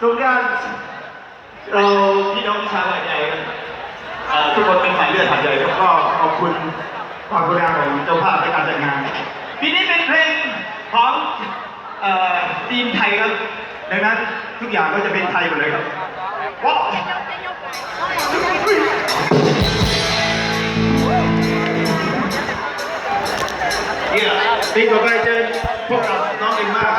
สงกรานต์เราพี่น้องชาวหาดใหญ่ทุกคนเป็นสายเลือดหาดใหญ่แล้วก็ขอบคุณความกรุณาของเจ้าภาพในการจัดงานปีนี้เป็นเพลงของทีมไทยครับดังนั้นทุกอย่างก็จะเป็นไทยหมดเลยครับว้าวปีต่อไปเจอพวกเราน้องเองมาก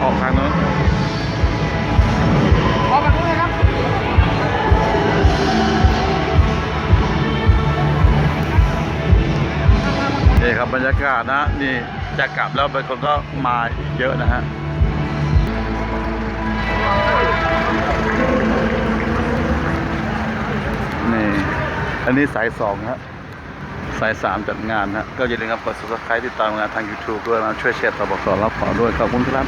ออกทางโน้นออกแบบนู้นเลยครับนี่ครับบรรยากาศนะนี่จะกลับแล้วบางคนก็มาเยอะนะฮะนี่อันนี้สายสองฮะสาย3จัดงานนะก็อย่าลืมครับกด subscribe ติดตามงานทาง YouTube ด้วยนะช่วยแชร์ต่อบอกต่อรับต่อด้วยขอบคุณครับ